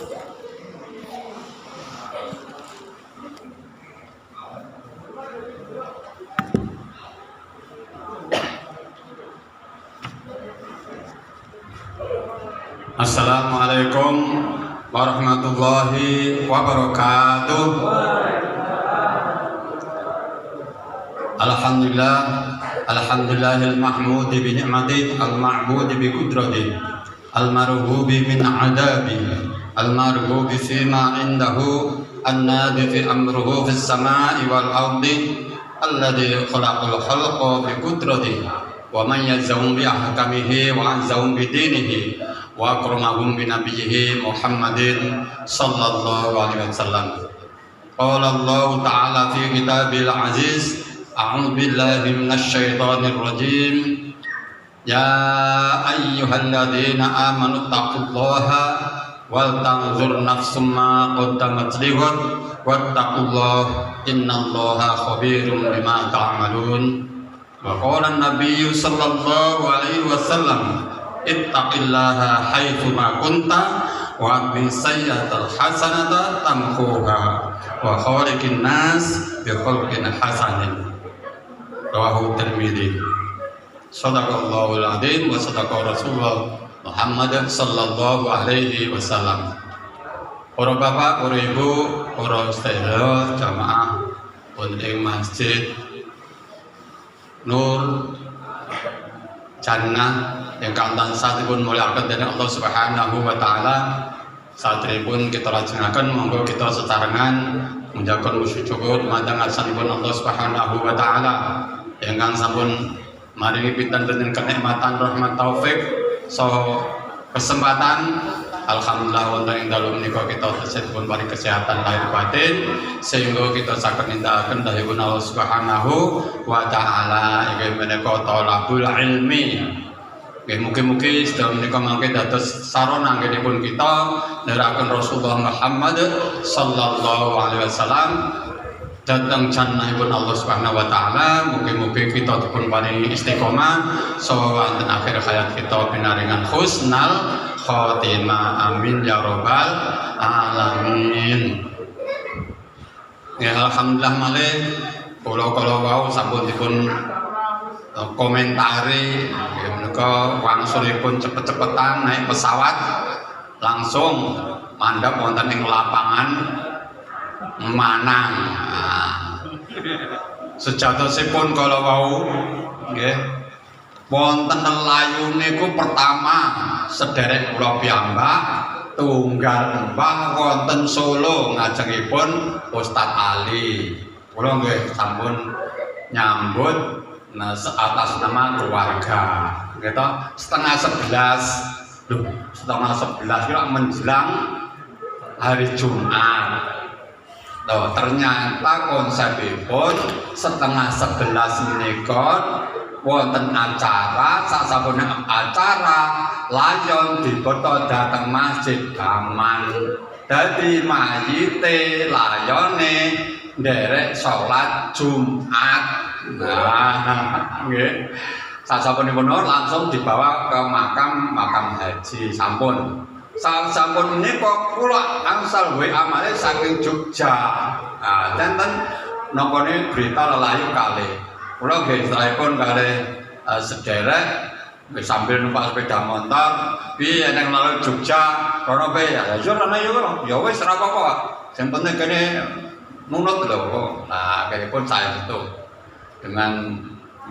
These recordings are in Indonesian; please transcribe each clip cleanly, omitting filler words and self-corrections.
Assalamualaikum warahmatullahi wabarakatuh. Alhamdulillah, alhamdulillahil mahmudi bi ni'mati, al-ma'budi bi qudrati, al-marhubi min adabi, al-marhubi fima indahu, an-nadi fi amruhu fis samai wal ardi, alladhi khalaqal khalqa bi qudrati, wa man yazum bi ahkamihi wa azum bi dinihi, wa akramahum bi nabiyhi Muhammadin sallallahu alaihi wasallam. Qala Allah ta'ala fi kitabil aziz, a'udzu billahi minasy syaithanir rajim. Ya ayyuhalladzina amanu taqullaha wal tanzur nafsum ma qaddamat lighad wattaqullaha innallaha khabirum bima ta'malun. Wa qala an-nabiyyu sallallahu alaihi wasallam, ittaqillaha haitsu ma kunta wa atbi sayyi'atal hasanata tamhuha wa khaliqin nas bi khuluqin hasanin. Rawahu Tirmidzi. Shadaqallahul adzim wa shadaqa Rasulullah Muhammad sallallahu alaihi wasallam. Para bapak, para ibu, para sedherek jamaah wonten Masjid Nur Jannah ingkang tansah dipun mulyakaken dening Allah Subhanahu wa taala. Satripun kita lajengaken monggo kita sesarengan menjaga musyuk syukur dumateng asmanipun Allah Subhanahu wa taala ingkang sampun maringi pinten-pinten kenikmatan rahmat taufik saha kesempatan. Alhamdulillah wonten ing dalu menika kita tansah dipun paring kesehatan lahir batin sehingga kita saged nindakaken dawuhipun Allah Subhanahu wa taala inggih menika thalabul ilmi. Mugi-mugi sedaya menika mangke dados sarana anggenipun kita neraken Rasulullah Muhammad sallallahu alaihi wasallam datang jannahipun Allah Subhanahu wa taala. Mugi-mugi kita dipun paringi istiqomah saha wonten akhir hayat kita pinaringan husnal khotimah, amin ya rabbal alamin. Ya alhamdulillah malih kula wau sampun dipun komentari menika wangsulipun cepet-cepetan naik pesawat langsung mandhap wonten ing lapangan Manang. Sejatosipun kala wau nggih wonten layu niku pertama sederek kula piyambak tunggal mbah wonten Solo ngajengipun Ustadz Ali. Kula nggih sampun nyambut atas nama keluarga gitu. Setengah 11 kira menjelang hari Jumat. Ternyata konsepipun setengah 11 menika wonten acara, sasampune acara layon diboto dhateng Masjid Gaman. Dadi mayite layone nderek salat Jumat. Nah, nggih. Sasampunipun langsung dibawa ke makam haji. Sampun menika kula angsal WA malih saking Jogja. Nah, tenten nopone berita lelayu kalih. Kula nggih setelahipun kalih sederek sambil numpak sepeda motor, piye nek lalu Jogja, rono pe ya yo rono ya wis ora apa-apa. Sing penting kene nunut lho. Nah, akhiripun saya itu dengan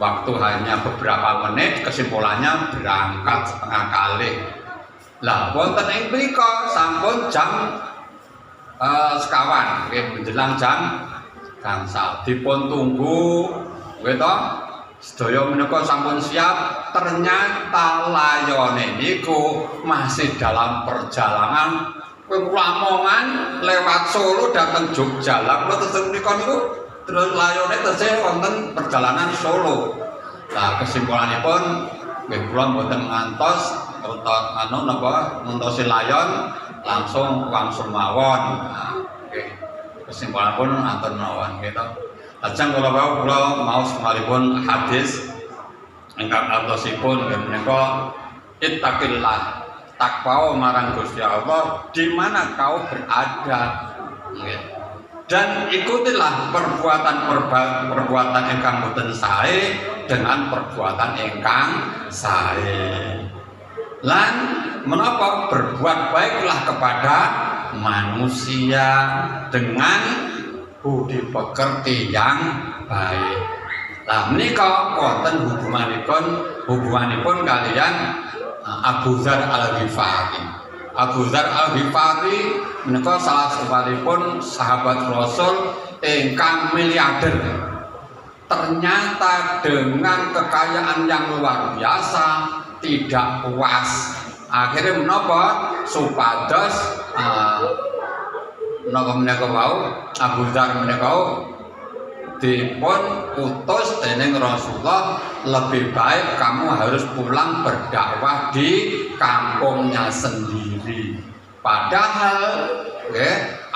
waktu hanya beberapa menit kesimpulannya berangkat setengah kali. Lah wonten ing mrika sampun jam sekawan menjelang jam gangsal dipun tunggu nggih to sedaya menika sampun siap. Ternyata layone niku masih dalam perjalanan Lamongan lewat Solo datang Jogja. Lah kula tesih menika niku terus layone tesih wonten perjalanan Solo. Nah kesimpulanipun nggih kula mboten ngantos ngentosi layon langsung mawon. Nah, nggih kesimpulanipun atur mawon gitu. Lajeng kula mau semalipun hadis ingkang artosipun nggih menika ittaqillah takwa marang Gusti Allah di mana kau berada. Dan ikutilah perbuatan ingkang boten sae dengan perbuatan ingkang sae. Lan menapa berbuat baiklah kepada manusia dengan budi pekerti yang baik. Lah menika wonten hubunganipun kalian Abu Dzar Al-Ghifari. Abu Dzar Al-Ghifari menika salah satupun sahabat Rasul ingkang miliarder. Ternyata dengan kekayaan yang luar biasa tidak puas. Akhirnya menapa supados menapa menika wau Abu Dzar menika dipun utus dening Rasulullah, lebih baik kamu harus pulang berdakwah di kampungnya sendiri. Padahal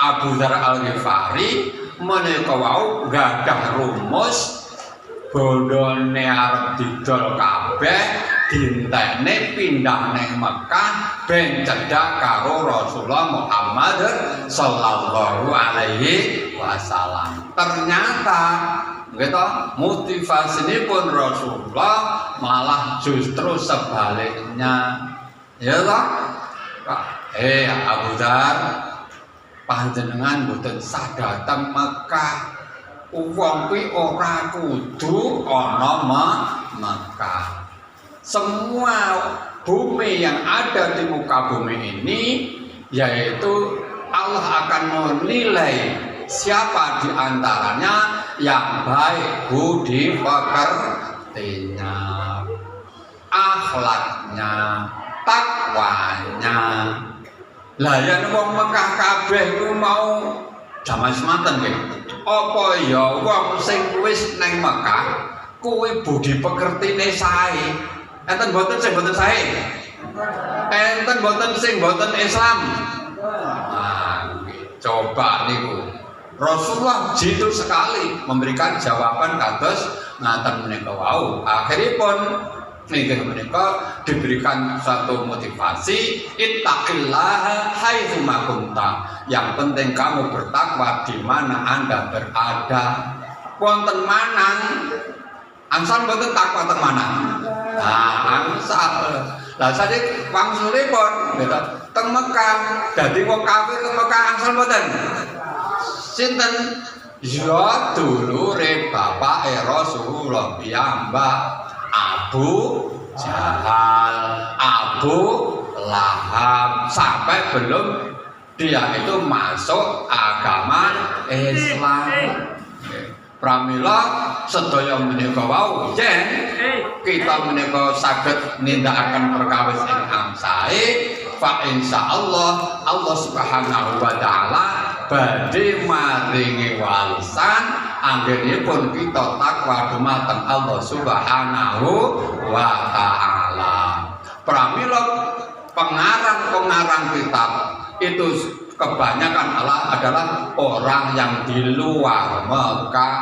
Abu Dzar Al-Ghifari menika wau gadah rumus bondone arep didol kabeh, dintekne pindah neng Mekah ben cedhak karo Rasulullah Muhammad sallallahu alaihi wasallam. Ternyata gitu, motivasinipun Rasulullah malah justru sebaliknya. Ya toh? Abu Dzar, panjenengan boten sadhateng Mekah. Wong kuwi ora kudu ana Mekah. Semua bumi yang ada di muka bumi ini, yaitu Allah akan menilai siapa di antaranya yang baik budi pekertinya, akhlaknya, takwanya. Lah yen wong Mekah kabeh ku mau jaman semanten nggih. Apa ya wong sing wis nang Mekah kuwi budi pekertine sae. Enten boten sing boten sae. Enten boten sing boten Islam. Coba niku. Rasulullah jitu sekali memberikan jawaban kados ngaten menika wau. Akhiripun nggih menika diberikan satu motivasi, ittaqillaha haitsu ma kunta. Yang penting kamu bertakwa di mana Anda berada. Wonten manang angsal boten takwa teng manang. Angsal. Lah saiki wangsulipun gitu teng Mekah, dadi wong kafir teng Mekah angsal boten. Sinten? Ya dulure bapake Rasulullah piyambak, Abu Jahal, Abu Lahab, sampai belum dia itu masuk agama Islam. Pramila sedaya menika wau yen kita menika saged nindakaken perkawis ingkang sae, fa insyaallah Allah Subhanahu wa taala badhe maringi warisan anggenipun kita takwa dumateng Allah Subhanahu wa taala. Pramila pengarang-pengarang kitab itu kebanyakan adalah orang yang di luar Mekah.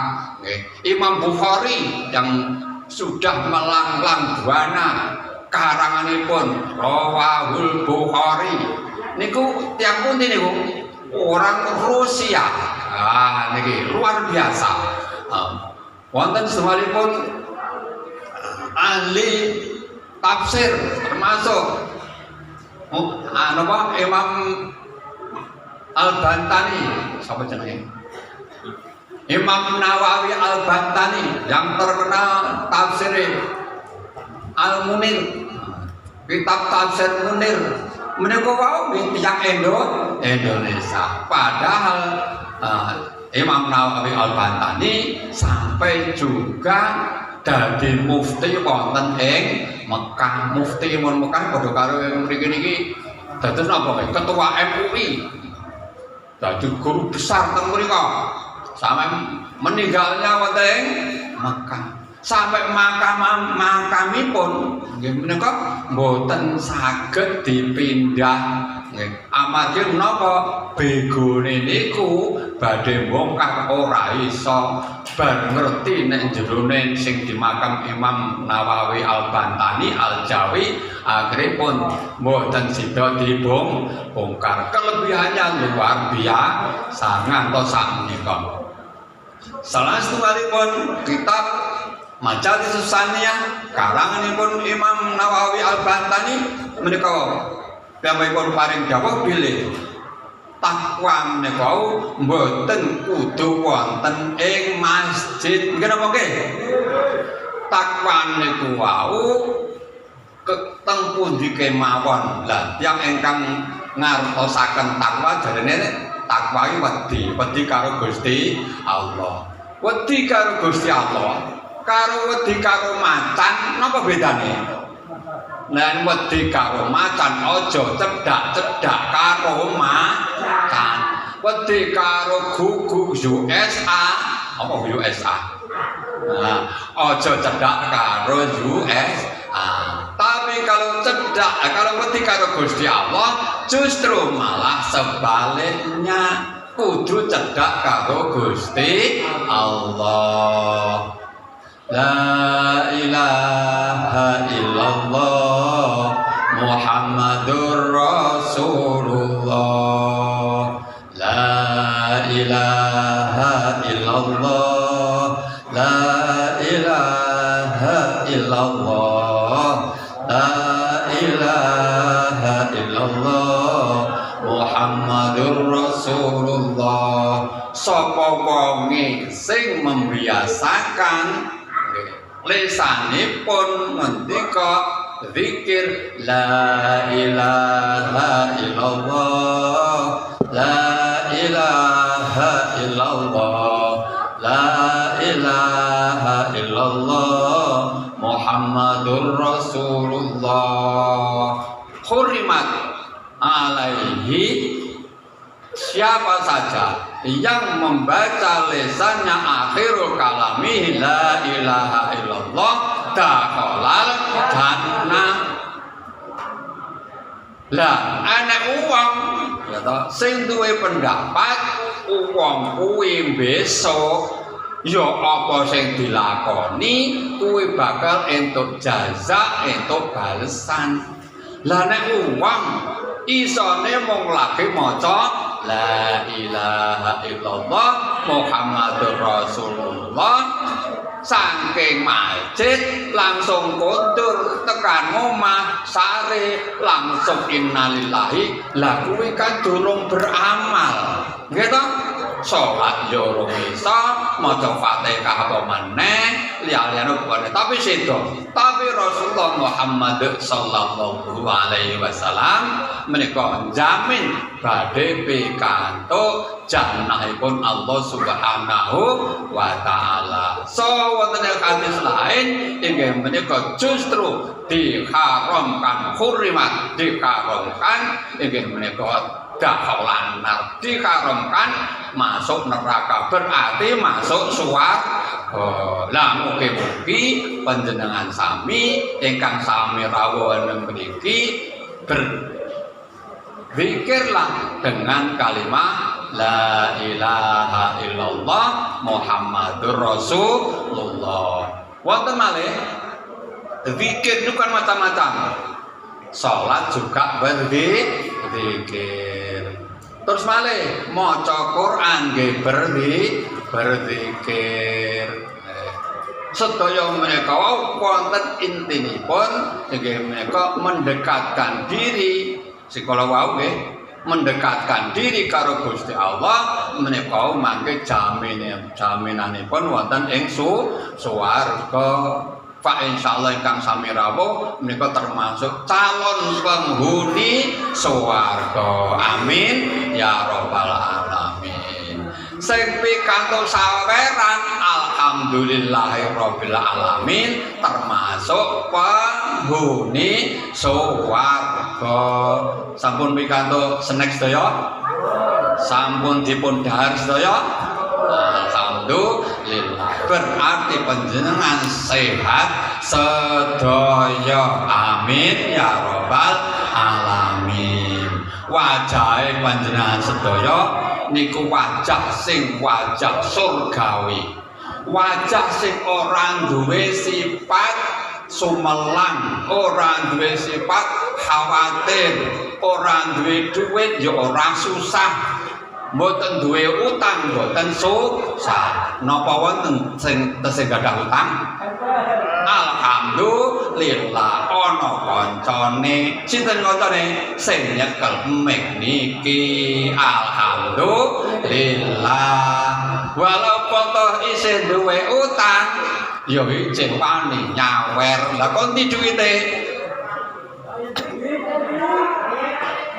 Imam Bukhari yang sudah melanglang buana karanganipun Rawahul Bukhari niku tiang pundi niku orang Rusia. Niki luar biasa. Wonten semalipun ahli tafsir termasuk Imam Al-Bantani, siapa jenenge? Imam Nawawi Al-Bantani yang terkenal tafsir Al-Munir, kitab tafsir Munir. Menika wau tiyang Indonesia. Padahal Imam Nawawi Al-Bantani sampai juga dadi mufti wonten ing Mekah. Mufti mun Mekah padha karo mriki niki dados napa ketua MUI. Dadi guru besar teng mrika. Sampai meninggalnya wonten ing Mekah. Sampai makamipun nggih menika mboten saged dipindah nggih. Amargi menapa begone niku badhe bongkar ora iso bar ngerti nek jerone sing di makam Imam Nawawi Al-Bantani Al-Jawi akhiripun mboten sida dibongkar. Kelebihannya luar biasa ngantos sakmenika. Salah satunggalipun kitab Majalisus Saniyah karanganipun Imam Nawawi Al-Bantani menika piyambakipun paring dawuh bilih takwa menika mboten kudu wonten ing masjid. Nggih napa nggih? Takwa niku wau teng pundi kemawon. Lah tiyang ingkang ngartosaken takwa jarene takwa iki wedi karo Gusti Allah. Wedi karo Gusti Allah karo wedi karo macan napa bedane? Nek wedi karo macan aja cedhak-cedhak karo macan. Wedi karo guguk USA apa USA? Nah, aja cedhak karo USA. Tapi kalau cedhak kalau wedi karo Gusti Allah justru malah sebaliknya kudu cedhak karo Gusti Allah. La ilaha illallah Muhammadur Rasulullah. La ilaha illallah. La ilaha illallah. La ilaha illallah Muhammadur Rasulullah. Sapa wonge sing membiasakan lisanipun ngendika zikir la ilaha illallah, la ilaha illallah, la ilaha illallah Muhammadur Rasulullah. Hurimat alaihi, siapa saja yang membaca lisannya akhirul kalami la ilaha illallah dakhalal jannah. Lah ana wong ya to sing duwe pendapat wong kuwi besok ya apa sing dilakoni kuwi bakal entuk jaza, entuk balesan. Lah nek wong isone mung lagi maca la ilaha illallah Muhammadur Rasulullah saking masjid langsung kondur tekan omah sare langsung innalillahi, lah kuwi kan durung beramal nggih to. Salat yo ora bisa maca Fatihah apa meneh liyane bukan tapi sedo. Tapi Rasulullah Muhammad sallallahu alaihi wasallam menika jamin badhe pikantuk jannahipun Allah Subhanahu wa taala. So wonten hadis lain inggih menika justru diharamkan, hurimat diharamkan inggih menika dakhalan nar, diharamkan masuk neraka, berarti masuk swarga. Lah mugi-mugi panjenengan sami ingkang sami rawuh mriki berzikirlah dengan kalimat la ilaha illallah Muhammadur Rasulullah. Wonten malih zikir itu kan macam-macam. Salat juga berzikir. Terus malih maca Quran nggih berzikir. Sedaya menika wonten intinipun nggih menika mendekatkan diri sikala wau nggih mendekatkan diri karo Gusti Allah menika mangke jaminanipun wonten ing swarga. Fa insyaallah ingkang sami rawuh menika termasuk calon penghuni swarga. Amin ya rabbal alamin. Sing pikantuk saweran alhamdulillahirabbil alamin termasuk penghuni swarga. Sampun pikantuk snack sedaya? Sampun dipun dhahar sedaya? Alhamdulillah. Berarti panjenengan sehat sedaya. Amin ya rabbal alamin. Wajahe panjenengan sedaya niku wajah sing wajah surgawi. wajah sing ora duwe sifat sumelang, ora duwe sifat khawatir, ora duwe duit ya ora susah, mboten duwe utang mboten susah. Napa wonten sing tesih gadah utang? Alhamdulillah ana kancane. Sinten kancane sing nyekel mik niki? Alhamdulillah. Walaupun toh isih duwe utang ya ijin wani nyawer. Lah kon ndi duwite?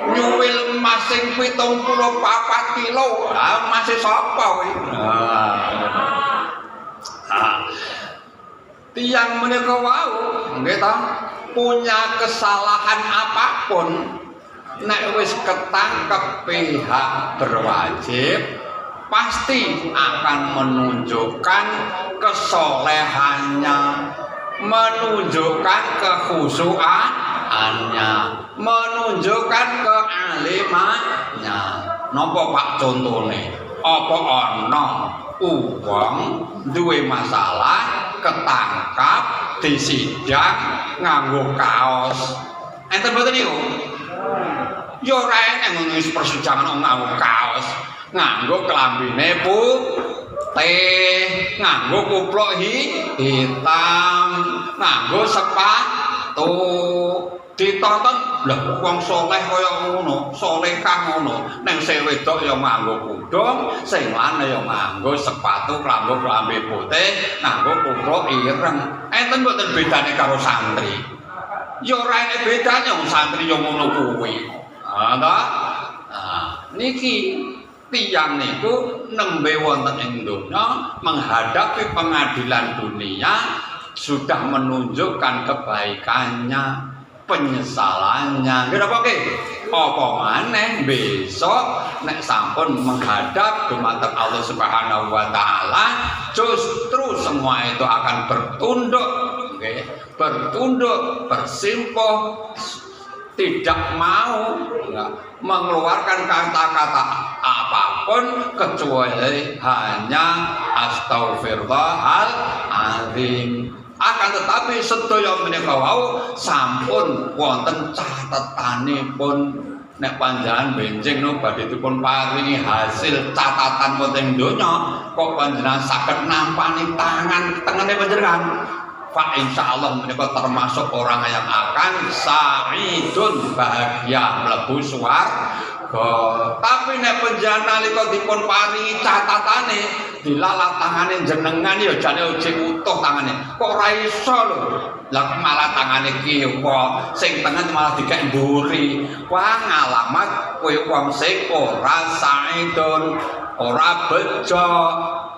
Nyuwil masing 74 kilo. Ah masih sapa kowe? Tiang menika wau nggih ta punya kesalahan apapun nek wis ketangkep pihak berwajib pasti akan menunjukkan kesolehannya, menunjukkan kekhusyukannya, menunjukkan kealimannya. Napa Pak contone? Apa ana uang duwe masalah ketangkap disidang nganggo kaos? Enten mboten niku? Ya ora enek ngono persidangan nganggo kaos, nganggo klambine putih, nganggo kupluk hitam, nganggo sepatu. Ditonton lha wong saleh kaya ngono, salehah ngono. Ning sing wedok ya nganggo kudung, sing lanang ya nganggo sepatu klambi putih, nganggo kupluk ireng. Enten mboten bedane karo santri? Ya ora enek bedane wong santri ya ngono kuwi. Ha ta? Niki tiyang niku nembe wonten ing donya menghadapi pengadilan dunia sudah menunjukkan kebaikannya, penyesalannya. Kenapa ke? Apa maneh besok nek sampun menghadap dumateng Allah Subhanahu wa taala, justru semua itu akan bertunduk, okay? Bertunduk, bersimpuh, tidak mau mengeluarkan kata-kata apapun kecuali hanya astagfirullahaladzim. Akan tetapi sedaya menika wau sampun wonten catatanipun. Nek panjenengan benjing no badhe dipun paringi hasil catatan wonten donya, kok panjenengan saged nampani tangan tengene panjenengan, fa insyaallah menika termasuk orang yang akan sa'idun, bahagia mlebu swarga. Tapi nek panjenengan nalika dipun paringi catatane dilalah tangane jenengan ya jane ujing utuh tangane. Kok ora iso lho. Lah malah tangane kiwa, sing tengah malah dikek mburi. Wah ngalamat kowe wong sing ora saidun, ora bejo.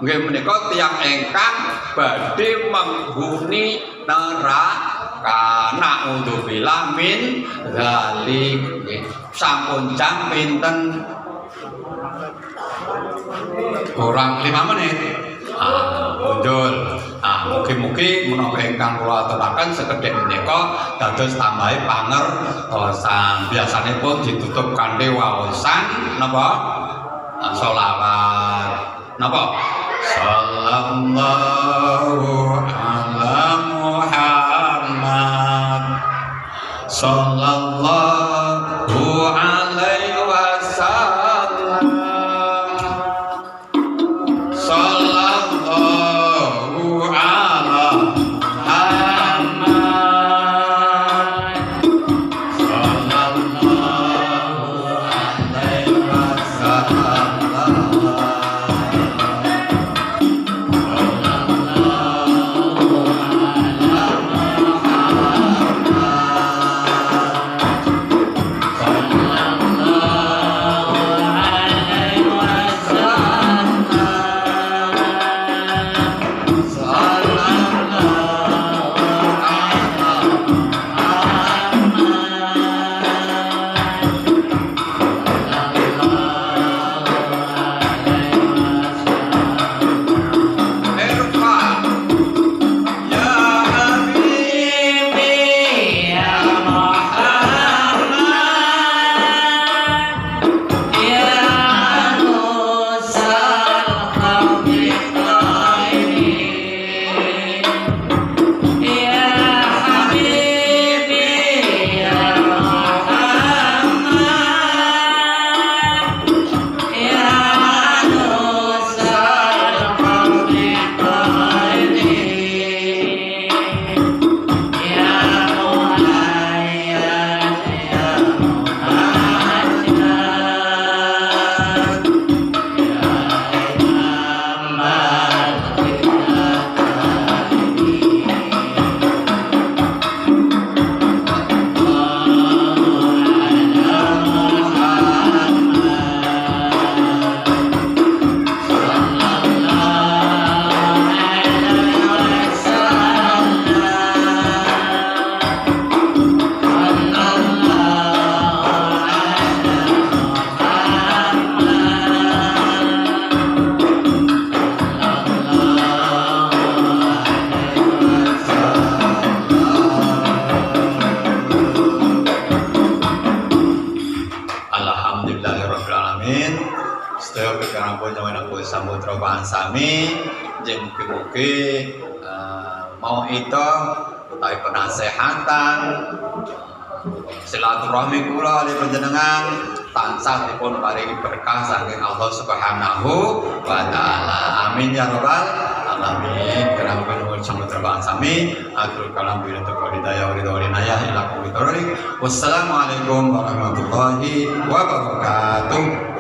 Nggih menika tiyang ingkang badhe menghuni neraka. Na'udzubillah min dzalik. Sampun jam pinten? Kurang 5 menit. Muncul. Mugi-mugi menawa ingkang kula aturaken sekedhik menika dados tambahi pangertosan. Biasanipun ditutup kanthi waosan napa? Sholawat. Napa? Sallallahu ala Muhammad. Sallallahu alaihi wasallam. Sallallahu ala Muhammad. Sallallahu alaihi wasallam. Sallallahu alamin. Sedaya kekarang pun nyawa aku samudra sami jeung mugi-mugi mau itu utawi penasehatan silaturahmi kula li panjenengan tansah dipun paringi berkah saking Allah Subhanahu wa taala. Amin ya rabbal alamin. Karang pun samudra sami atur kalam bila taqwa hidayah wa ridwanaya ila kulli. Wassalamualaikum warahmatullahi wabarakatuh.